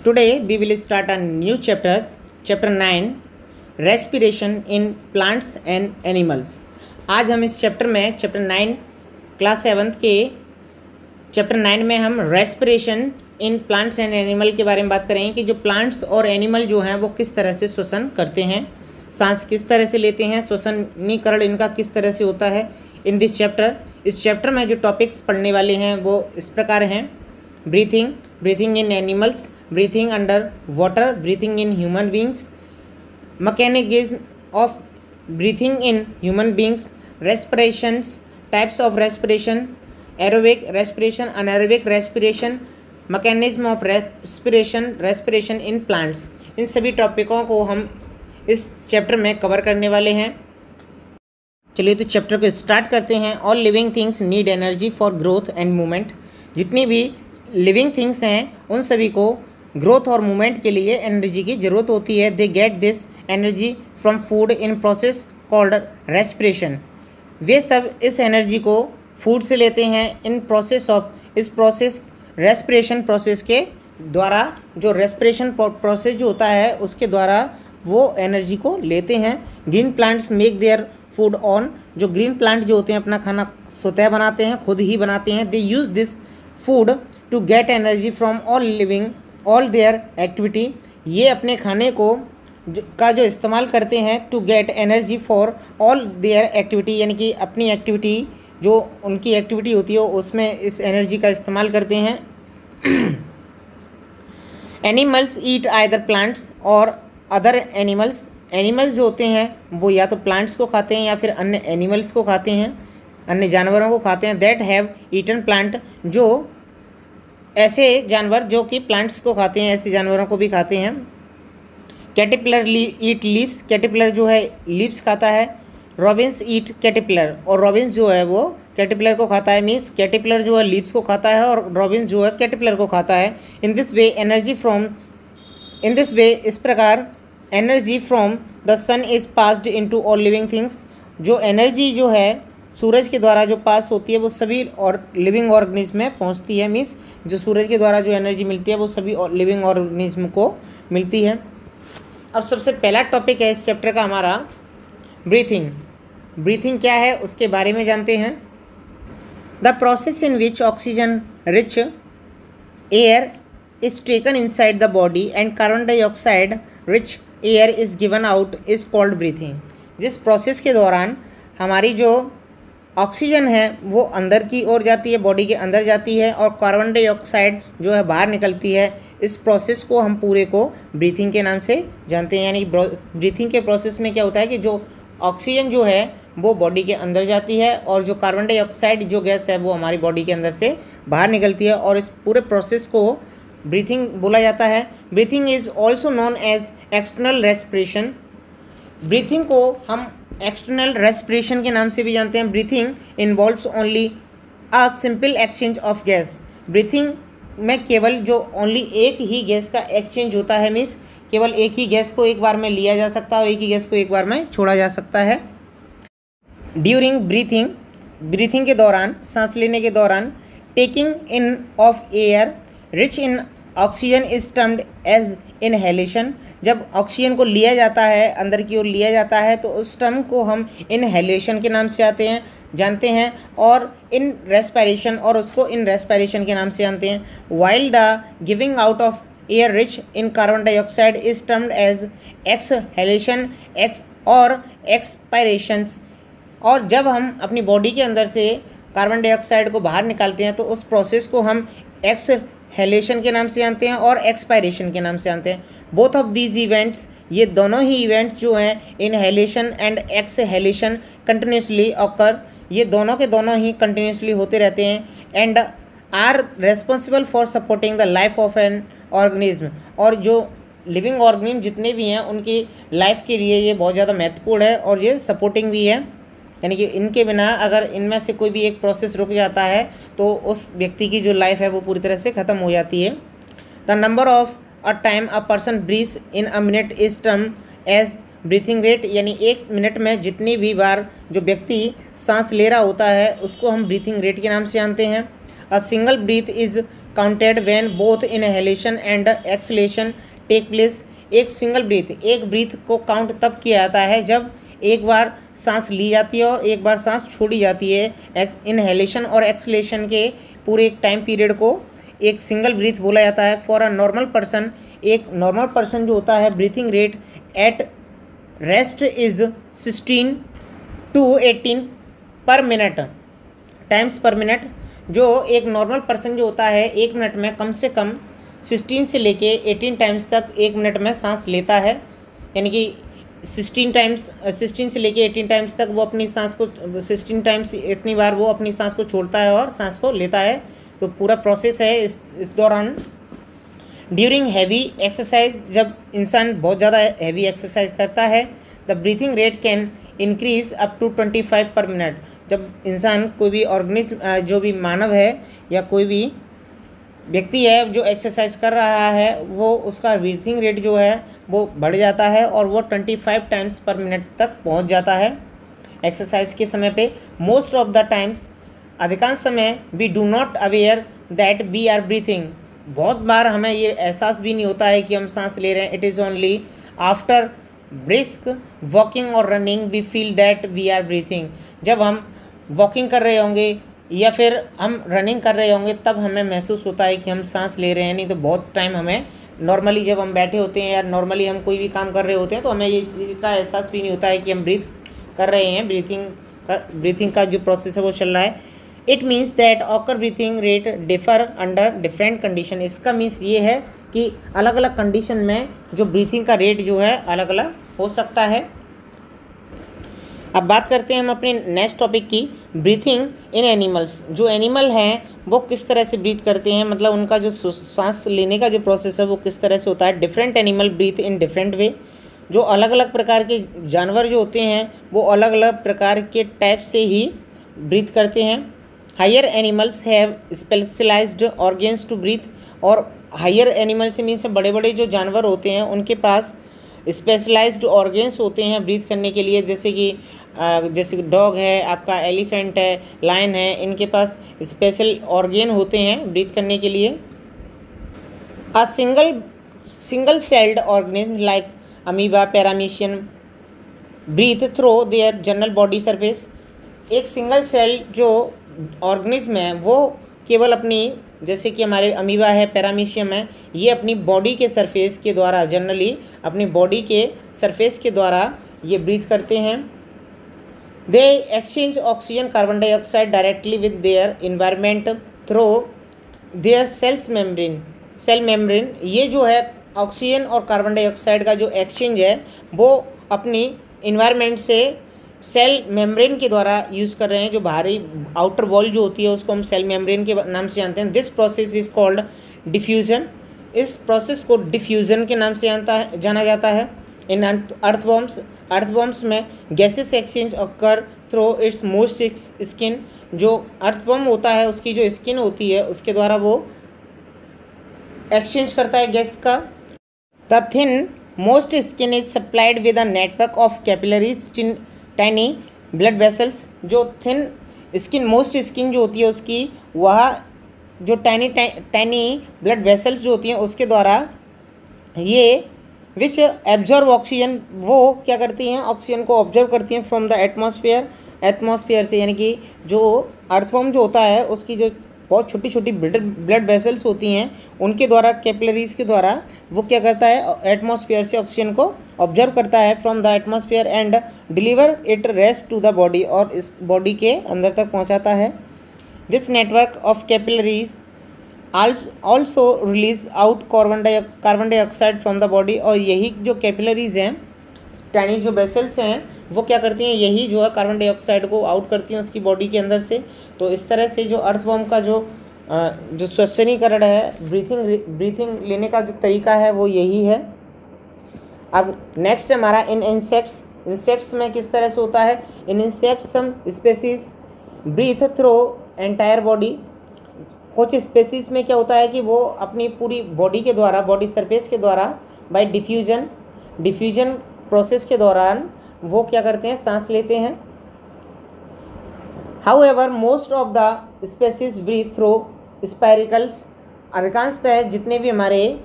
Today we will start a new chapter, chapter 9, respiration in plants and animals. आज हम इस chapter में chapter 9 class 7 के chapter 9 में हम respiration in plants and animal के बारे में बात करेंगे कि जो प्लांट्स और एनिमल जो हैं वो किस तरह से श्वसन करते हैं, सांस किस तरह से लेते हैं, श्वसनीकरण इनका किस तरह से होता है इन दिस चैप्टर। इस चैप्टर में जो टॉपिक्स पढ़ने वाले हैं वो इस प्रकार हैं: breathing in animals, breathing under water, breathing in human beings, mechanism of breathing in human beings, respirations, types of respiration, aerobic respiration, anaerobic respiration, mechanism of respiration in plants। इन सभी टॉपिकों को हम इस चैप्टर में कवर करने वाले हैं। चलिए तो चैप्टर को स्टार्ट करते हैं। All living things need energy for growth and movement. जितनी भी लिविंग थिंग्स हैं उन सभी को ग्रोथ और मूवमेंट के लिए एनर्जी की ज़रूरत होती है। They get this energy from food in process called respiration. वे सब इस एनर्जी को फूड से लेते हैं इन प्रोसेस रेस्पिरेशन प्रोसेस के द्वारा। जो रेस्पिरेशन प्रोसेस जो होता है उसके द्वारा वो एनर्जी को लेते हैं। Green plants make their food on. जो ग्रीन प्लांट जो होते हैं अपना खाना स्वतः बनाते हैं, खुद ही बनाते हैं। They use this food to get energy from all their activity. ये अपने खाने को का जो इस्तेमाल करते हैं to get energy for all their activity, यानी कि अपनी एक्टिविटी जो उनकी एक्टिविटी होती है उसमें इस एनर्जी का इस्तेमाल करते हैं। एनिमल्स ईट आइदर प्लांट्स और अदर एनिमल्स। एनिमल्स जो होते हैं वो या तो प्लांट्स को खाते हैं या फिर अन्य एनिमल्स को खाते हैं, अन्य जानवरों को खाते हैं। That have eaten plant. जो ऐसे जानवर जो कि प्लांट्स को खाते हैं ऐसे जानवरों को भी खाते हैं। कैटरपिलर ईट लीव्स। कैटरपिलर जो है लीव्स खाता है। रॉबिन्स ईट कैटरपिलर। और रॉबिन्स जो है वो कैटरपिलर को खाता है। मीन्स कैटरपिलर जो है लीव्स को खाता है और रॉबिन्स जो है कैटरपिलर को खाता है। इन दिस वे इस प्रकार energy from the sun is passed into all living things. जो एनर्जी जो है सूरज के द्वारा जो पास होती है वो सभी और लिविंग ऑर्गेनिज्म में पहुंचती है। मीन्स जो सूरज के द्वारा जो एनर्जी मिलती है वो सभी लिविंग ऑर्गेनिज्म को मिलती है। अब सबसे पहला टॉपिक है इस चैप्टर का हमारा ब्रीथिंग। ब्रीथिंग क्या है उसके बारे में जानते हैं। The process in which oxygen rich air is taken inside the body and carbon dioxide rich air is given out is called breathing. जिस प्रोसेस के दौरान हमारी जो ऑक्सीजन है वो अंदर की ओर जाती है, बॉडी के अंदर जाती है, और कार्बन डाइऑक्साइड जो है बाहर निकलती है, इस प्रोसेस को हम पूरे को ब्रीथिंग के नाम से जानते हैं। यानी ब्रीथिंग के प्रोसेस में क्या होता है कि जो ऑक्सीजन जो है वो बॉडी के अंदर जाती है और जो कार्बन डाइऑक्साइड जो गैस है वो हमारी बॉडी के अंदर से बाहर निकलती है, और इस पूरे प्रोसेस को ब्रीथिंग बोला जाता है। Breathing is also known as external respiration. Breathing को हम एक्सटर्नल रेस्पिरेशन के नाम से भी जानते हैं। Breathing involves only a simple exchange of gas. Breathing में केवल जो ओनली एक ही गैस का एक्सचेंज होता है। मीन्स केवल एक ही गैस को एक बार में लिया जा सकता है और एक ही गैस को एक बार में छोड़ा जा सकता है। ड्यूरिंग ब्रीथिंग के दौरान, सांस लेने के दौरान, taking in of air rich in oxygen is termed as inhalation. जब ऑक्सीजन को लिया जाता है, अंदर की ओर लिया जाता है, तो उस टर्म को हम इनहेलेशन के नाम से जानते हैं और इन रेस्पिरेशन के नाम से जानते हैं। While the giving out of air rich in carbon dioxide is termed as exhalation और एक्सपायरेशंस। और जब हम अपनी बॉडी के अंदर से कार्बन डाइऑक्साइड को बाहर निकालते हैं तो उस प्रोसेस को हम एक्सहेलेशन के नाम से जानते हैं और एक्सपायरेशन के नाम से जानते हैं। बोथ ऑफ दीज इवेंट्स, ये दोनों ही इवेंट्स जो हैं inhalation and exhalation continuously occur, ये दोनों के दोनों ही कंटिन्यूसली होते रहते हैं। And are responsible for supporting the life of an organism. और जो लिविंग ऑर्गेनिज्म जितने भी हैं उनकी लाइफ के लिए ये बहुत ज़्यादा महत्वपूर्ण है और ये सपोर्टिंग भी है। यानी कि इनके बिना अगर इनमें से कोई भी एक प्रोसेस रुक जाता है तो उस व्यक्ति की जो लाइफ है वो पूरी तरह से ख़त्म हो जाती है। The number of a time a person breathes in a minute is term as breathing rate. यानी एक मिनट में जितनी भी बार जो व्यक्ति सांस ले रहा होता है उसको हम ब्रीथिंग रेट के नाम से जानते हैं। A single breath is counted when both inhalation and exhalation take place. एक सिंगल ब्रीथ, एक ब्रीथ को काउंट तब किया जाता है जब एक बार सांस ली जाती है और एक बार सांस छोड़ी जाती है। इनहेलेशन और एक्सलेशन के पूरे एक टाइम पीरियड को एक सिंगल ब्रीथ बोला जाता है। फॉर अ नॉर्मल पर्सन, एक नॉर्मल पर्सन जो होता है, breathing rate at rest is 16 to 18 पर मिनट टाइम्स पर मिनट। जो एक नॉर्मल पर्सन जो होता है 1 मिनट में कम से कम 16 से लेके 18 टाइम्स तक 1 मिनट में सांस लेता है। यानी कि 16 से लेके 18 टाइम्स तक वो अपनी सांस को 16 टाइम्स इतनी बार वो अपनी सांस को छोड़ता है और सांस को लेता है। तो पूरा प्रोसेस है इस दौरान। ड्यूरिंग हैवी एक्सरसाइज, जब इंसान बहुत ज़्यादा हैवी एक्सरसाइज करता है, the breathing rate can increase up to 25 per minute. जब इंसान कोई भी ऑर्गेनिज्म जो भी मानव है या कोई भी व्यक्ति है जो एक्सरसाइज कर रहा है, वो उसका ब्रीथिंग रेट जो है वो बढ़ जाता है और वो 25 टाइम्स पर मिनट तक पहुंच जाता है एक्सरसाइज के समय पे। मोस्ट ऑफ द टाइम्स, अधिकांश समय, we do not aware that we are breathing. बहुत बार हमें ये एहसास भी नहीं होता है कि हम सांस ले रहे हैं। It is only after brisk walking और running we feel that we are breathing. जब हम वॉकिंग कर रहे होंगे या फिर हम रनिंग कर रहे होंगे तब हमें महसूस होता है कि हम सांस ले रहे हैं। नहीं तो बहुत टाइम हमें नॉर्मली जब हम बैठे होते हैं या नॉर्मली हम कोई भी काम कर रहे होते हैं तो हमें ये चीज़ का एहसास भी नहीं होता है कि हम ब्रीथ कर रहे हैं। ब्रीथिंग का जो प्रोसेस है वो चल रहा है। It means that occur breathing rate differ under different condition. इसका मीन्स ये है कि अलग अलग कंडीशन में जो ब्रीथिंग का रेट जो है अलग अलग हो सकता है। अब बात करते हैं हम अपने नेक्स्ट टॉपिक की, ब्रीथिंग इन एनिमल्स। जो एनिमल हैं वो किस तरह से ब्रीथ करते हैं, मतलब उनका जो सांस लेने का जो प्रोसेस है वो किस तरह से होता है। Different animal breathe in different way. जो अलग अलग प्रकार के जानवर जो होते हैं वो अलग अलग प्रकार के टाइप से ही ब्रीथ करते हैं। Higher animals have specialized organs to breathe. और हायर एनिमल से मीन्स बड़े बड़े जो जानवर होते हैं उनके पास स्पेशलाइज्ड ऑर्गन्स होते हैं ब्रीथ करने के लिए। जैसे डॉग है, आपका एलिफेंट है, लायन है, इनके पास स्पेशल ऑर्गन होते हैं ब्रीथ करने के लिए। A single celled organism like amoeba, paramecium breathe through their general body surface. एक सिंगल सेल जो ऑर्गेनिज्म है वो केवल अपनी, जैसे कि हमारे अमीबा है, पैरामीशियम है, ये अपनी बॉडी के सरफेस के द्वारा, जनरली अपनी बॉडी के सरफेस के द्वारा ये ब्रीथ करते हैं। They exchange oxygen carbon dioxide directly with their environment through their cell membrane. ये जो है ऑक्सीजन और कार्बन डाइऑक्साइड का जो एक्सचेंज है वो अपनी इन्वायरमेंट से सेल मेम्ब्रेन के द्वारा यूज़ कर रहे हैं। जो बाहरी आउटर वॉल जो होती है उसको हम सेल मेम्ब्रेन के नाम से जानते हैं। This process is called diffusion. इस प्रोसेस को डिफ्यूज़न के नाम से जाना जाता है। इन अर्थवॉर्म्स में gases exchange occur through it's most skin. जो अर्थवॉर्म होता है उसकी जो स्किन होती है उसके द्वारा वो एक्सचेंज करता है गैस का। The thin most skin is supplied with a network of capillaries tiny blood vessels. जो थिन स्किन, मोस्ट स्किन जो होती है उसकी, वह जो टाइनी ब्लड वेसल्स जो होती हैं उसके द्वारा ये विच एब्जॉर्ब ऑक्सीजन, वो क्या करती हैं, ऑक्सीजन को ऑब्जर्व करती हैं फ्रॉम द एटमॉस्फेयर से। यानी कि जो अर्थवॉर्म जो होता है उसकी जो बहुत छोटी छोटी ब्लड वेसल्स होती हैं उनके द्वारा, कैपिलरीज के द्वारा वो क्या करता है, एटमॉस्फेयर से ऑक्सीजन को ऑब्जर्व करता है from the atmosphere and deliver it rest to the body, और इस बॉडी के अंदर तक पहुंचाता है। This network of capillaries also release out carbon dioxide from the body. और यही जो कैपिलरीज हैं, टाइनी जो वेसल्स हैं, वो क्या करती हैं, यही जो है कार्बन डाइऑक्साइड को आउट करती हैं उसकी बॉडी के अंदर से। तो इस तरह से जो अर्थवॉर्म का जो श्वसनीकरण है, ब्रीथिंग लेने का जो तरीका है वो यही है। अब नेक्स्ट हमारा इन इंसेक्ट्स में किस तरह से होता है। In insects some species breathe through entire body. कुछ स्पेसीज में क्या होता है कि वो अपनी पूरी बॉडी के द्वारा, बॉडी सरफेस के द्वारा, बाय डिफ्यूजन प्रोसेस के दौरान वो क्या करते हैं, सांस लेते हैं। However most of the species breathe through spiracles अधिकांशतः जितने भी हमारे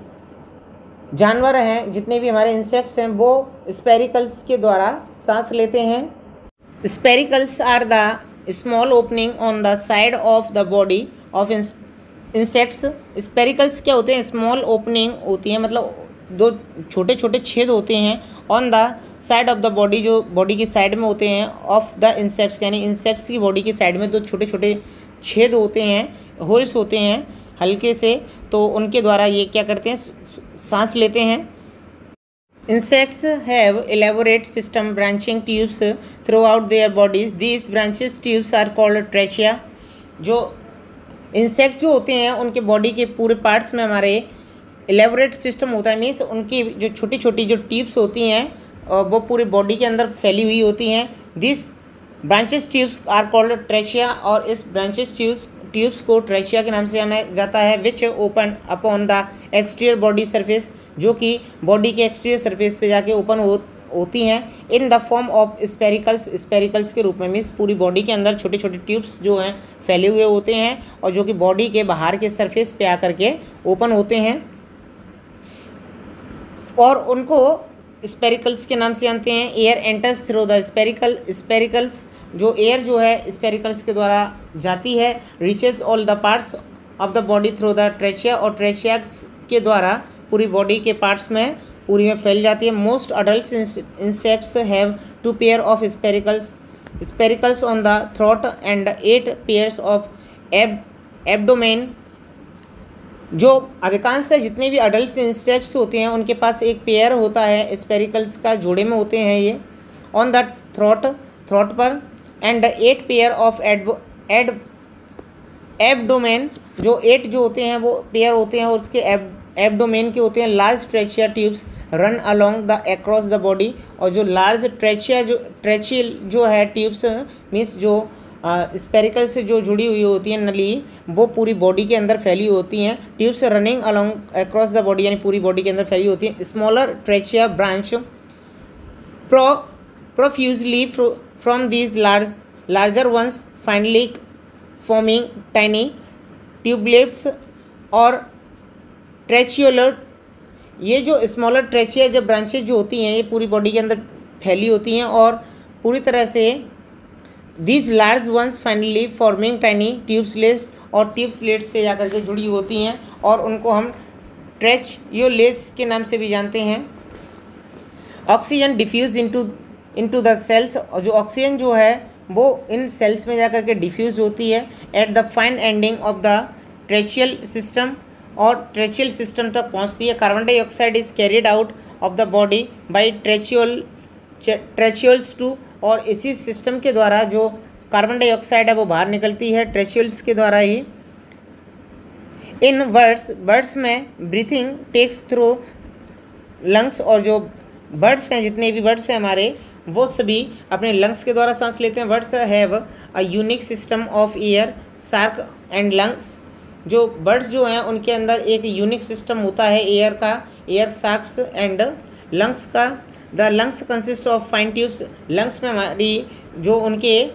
जानवर हैं, जितने भी हमारे इंसेक्ट्स हैं, वो स्पेरिकल्स के द्वारा सांस लेते हैं। Spiracles are the small opening on the side of the body of insects. Spiracles क्या होते हैं? स्मॉल ओपनिंग होती है, मतलब दो छोटे छोटे छेद होते हैं on the side of the body, जो बॉडी की साइड में होते हैं, ऑफ द इंसेक्ट्स यानी इंसेक्ट्स की बॉडी की साइड में दो छोटे छोटे छेद होते हैं, होल्स होते हैं हल्के से, तो उनके द्वारा ये क्या करते हैं? सांस लेते हैं। Insects have elaborate system branching tubes throughout their bodies. These branches tubes are called trachea. जो इंसेक्ट जो होते हैं उनके बॉडी के पूरे पार्ट्स में हमारे एलेबोरेट सिस्टम होता है, मीन्स उनकी जो छोटी छोटी जो ट्यूब्स होती हैं वो पूरी बॉडी के अंदर फैली हुई होती हैं। This branches tubes are called trachea, और इस ब्रांचेस ट्यूब्स को ट्रेचिया के नाम से जाना जाता है। Which open upon the exterior body surface, जो कि बॉडी के एक्सटीरियर सरफेस पे जाके ओपन होती हैं in the form of spiracles के रूप में, मीन्स पूरी बॉडी के अंदर छोटे छोटे ट्यूब्स जो हैं फैले हुए होते हैं और जो कि बॉडी के बाहर के सरफेस पे आकर के ओपन होते हैं, और उनको स्पेरिकल्स के नाम से जानते हैं। Air enters through the spiracles, जो एयर जो है स्पेरिकल्स के द्वारा जाती है। Reaches all the parts of the body through the trachea, और ट्रेचिया के द्वारा पूरी बॉडी के पार्ट्स में पूरी में फैल जाती है। Most adult insects have 2 pair of spiracles on the throat and 8 pairs of abdomen. जो अधिकांशतः जितने भी अडल्ट इंसेक्ट्स होते हैं उनके पास एक पेयर होता है स्पेरिकल्स का, जोड़े में होते हैं ये, ऑन द थ्रोट पर, एंड 8 पेयर ऑफ एब्डोमेन, जो 8 जो होते हैं वो पेयर होते हैं और उसके एब्डोमेन के होते हैं। Large trachea tubes run along the across the body, और जो लार्ज ट्रेचियल जो है ट्यूब्स, मीन्स जो स्पेरिकल से जो जुड़ी हुई होती हैं नली, वो पूरी बॉडी के अंदर फैली होती हैं। Tubes running along across the body, यानी पूरी बॉडी के अंदर फैली होती हैं। Smaller trachea branch profusely from these larger ones, finally forming tiny tubelets और ट्रेचियोलर। ये जो स्मॉलर ट्रेचिया जब ब्रांचेज जो होती हैं ये पूरी बॉडी के अंदर फैली होती हैं और पूरी तरह से these large ones finally forming tiny tubelets, और ट्यूब्सलेट्स से जाकर के जुड़ी होती हैं और उनको हम ट्रेचियोलेट्स के नाम से भी जानते हैं। Oxygen diffuse into the cells, और जो ऑक्सीजन जो है वो इन सेल्स में जाकर के डिफ्यूज होती है at the fine ending of the tracheal system, और ट्रेचियल सिस्टम तक पहुंचती है। Carbon dioxide is carried out of the body by tracheals too, और इसी सिस्टम के द्वारा जो कार्बन डाइऑक्साइड है वो बाहर निकलती है ट्रेचियल्स के द्वारा ही। इन बर्ड्स में ब्रीथिंग टेक्स थ्रू लंग्स, और जो बर्ड्स हैं जितने भी बर्ड्स हैं हमारे वो सभी अपने लंग्स के द्वारा सांस लेते हैं। Birds have a unique system of air sac and lungs. जो बर्ड्स जो हैं उनके अंदर एक यूनिक सिस्टम होता है एयर का, एयर सार्क्स एंड लंग्स का। The lungs consist of fine tubes, lungs में हमारी जो उनके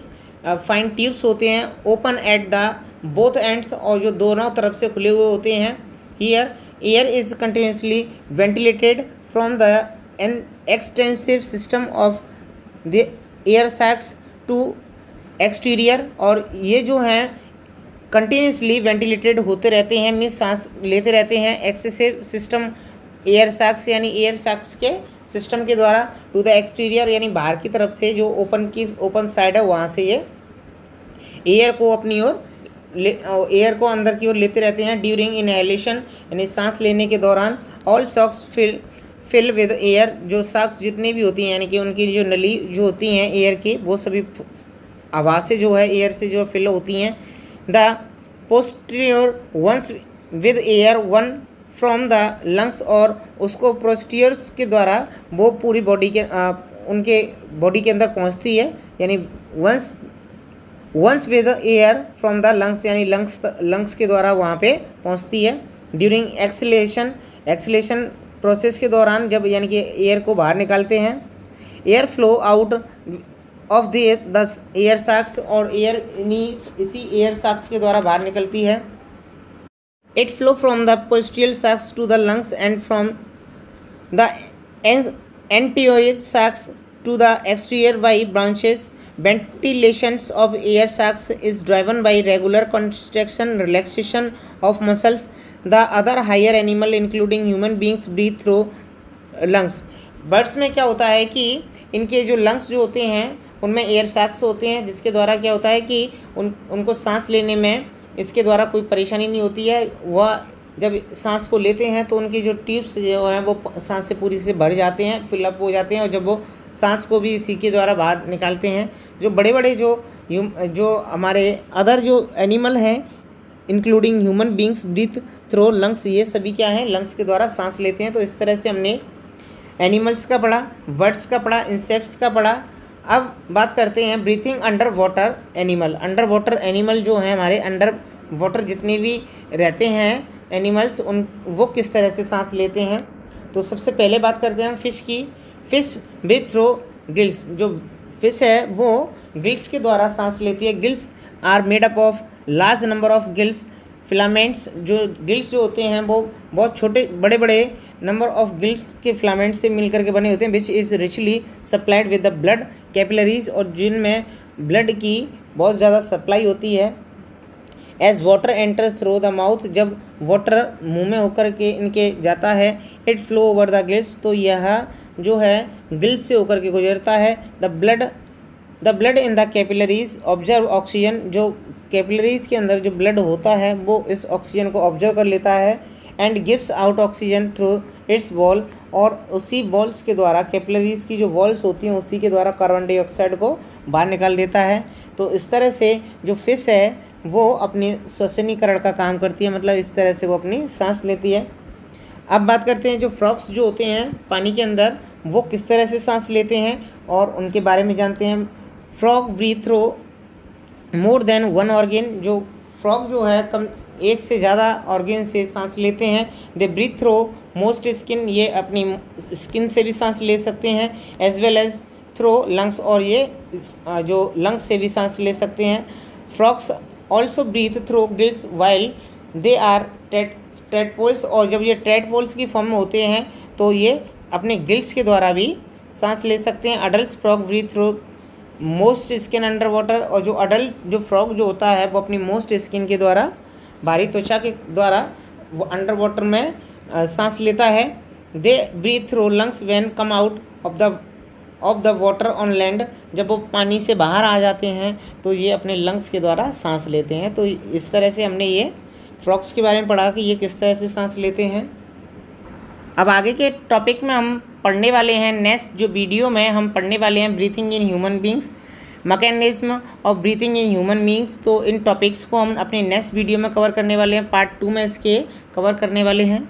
फाइन ट्यूब्स होते हैं open at the both ends, और जो दोनों तरफ से खुले हुए होते हैं। Here air is continuously ventilated from the an extensive system of the air sacs to exterior, और ये जो हैं कंटिन्यूसली वेंटिलेटेड होते रहते हैं, मीन्स सांस लेते रहते हैं एक्सेसिव सिस्टम एयर सैक्स यानी एयर सैक्स के सिस्टम के द्वारा टू द एक्सटीरियर, यानी बाहर की तरफ से जो ओपन साइड है वहाँ से ये एयर को अपनी ओर एयर को अंदर की ओर लेते रहते हैं। ड्यूरिंग इनहेलेशन यानी सांस लेने के दौरान all sacs fill with air, जो सॉक्स जितनी भी होती हैं यानी कि उनकी जो नली जो होती हैं एयर की वो सभी हवा से जो है एयर से जो फिल होती हैं। The posterior ones with air one from the lungs, और उसको पोस्टीरियर्स के द्वारा वो पूरी बॉडी के उनके बॉडी के अंदर पहुंचती है, यानी ones with air from the lungs, यानी लंग्स के द्वारा वहाँ पे पहुँचती है। ड्यूरिंग एक्सलेशन प्रोसेस के दौरान जब यानी कि एयर को बाहर निकालते हैं, air flow out of the air socks, और एयर इसी एयर साक्स के द्वारा बाहर निकलती है। It flow from the posterior sacs to the lungs and from the anterior sacs to the exterior by branches. Ventilation of air sacs is driven by regular contraction, relaxation of muscles. The other higher animal including human beings breathe through lungs. Birds में क्या होता है कि इनके जो lungs जो होते हैं उनमें एयर सैक्स होते हैं, जिसके द्वारा क्या होता है कि उनको सांस लेने में इसके द्वारा कोई परेशानी नहीं होती है। वह जब सांस को लेते हैं तो उनकी जो ट्यूब्स जो हैं वो सांस से पूरी से भर जाते हैं, फिलअप हो जाते हैं, और जब वो सांस को भी इसी के द्वारा बाहर निकालते हैं। जो बड़े बड़े जो हमारे अदर जो एनिमल हैं including human beings breathe through lungs, ये सभी क्या हैं, लंग्स के द्वारा सांस लेते हैं। तो इस तरह से हमने एनिमल्स का पढ़ा, बर्ड्स का पढ़ा, इंसेक्ट्स का पढ़ा। अब बात करते हैं breathing under water animal. Under water animal जो हैं हमारे अंडर वाटर जितने भी रहते हैं एनिमल्स, वो किस तरह से सांस लेते हैं। तो सबसे पहले बात करते हैं हम फिश की। Fish breathe through gills. जो फिश है वो गिल्स के द्वारा सांस लेती है। Gills are made up of large number of gills filaments. जो गिल्स जो होते हैं वो बहुत छोटे बड़े बड़े नंबर ऑफ गिल्स के फिलामेंट से मिलकर के बने होते हैं। Which is richly supplied with the blood capillaries, और जिनमें ब्लड की बहुत ज़्यादा सप्लाई होती है। As water enters through the mouth, जब वाटर मुंह में होकर के इनके जाता है, it flow over the gills, तो यह जो है गिल्स से होकर के गुजरता है। The blood in the capillaries observe oxygen. जो कैपिलरीज के अंदर जो ब्लड होता है वो इस ऑक्सीजन को ऑब्जर्व कर लेता है। And gives out oxygen through it's wall, और उसी वॉल्स के द्वारा, कैपिलरीज की जो वॉल्स होती हैं उसी के द्वारा कार्बन डाइऑक्साइड को बाहर निकाल देता है। तो इस तरह से जो फिश है वो अपनी श्वसनीकरण का काम करती है, मतलब इस तरह से वो अपनी सांस लेती है। अब बात करते हैं जो फ्रॉग्स जो होते हैं पानी के अंदर वो किस तरह से सांस लेते हैं और उनके बारे में जानते हैं। Frog breathe through more than one organ. जो फ्रॉग जो है कम एक से ज़्यादा ऑर्गन से सांस लेते हैं। They breathe through most skin. ये अपनी स्किन से भी सांस ले सकते हैं। As well as through lungs, और ये जो लंग्स से भी सांस ले सकते हैं। Frogs also breathe through gills while they are tadpoles, और जब ये ट्रेडपोल्स की फॉर्म में होते हैं तो ये अपने गिल्स के द्वारा भी सांस ले सकते हैं। Adult frog breathe through most skin under water, और जो अडल्ट जो फ्रॉग जो होता है वो अपनी मोस्ट स्किन के द्वारा, भारी त्वचा के द्वारा वो अंडर वाटर में सांस लेता है। They breathe through lungs when come out of the water on land. जब वो पानी से बाहर आ जाते हैं तो ये अपने लंग्स के द्वारा सांस लेते हैं। तो इस तरह से हमने ये फ्रॉग्स के बारे में पढ़ा कि ये किस तरह से सांस लेते हैं। अब आगे के टॉपिक में हम पढ़ने वाले हैं, नेक्स्ट जो वीडियो में हम पढ़ने वाले हैं breathing in human beings, mechanism of breathing in human beings. तो इन टॉपिक्स को हम अपने नेक्स्ट वीडियो में कवर करने वाले हैं, पार्ट 2 में इसके कवर करने वाले हैं।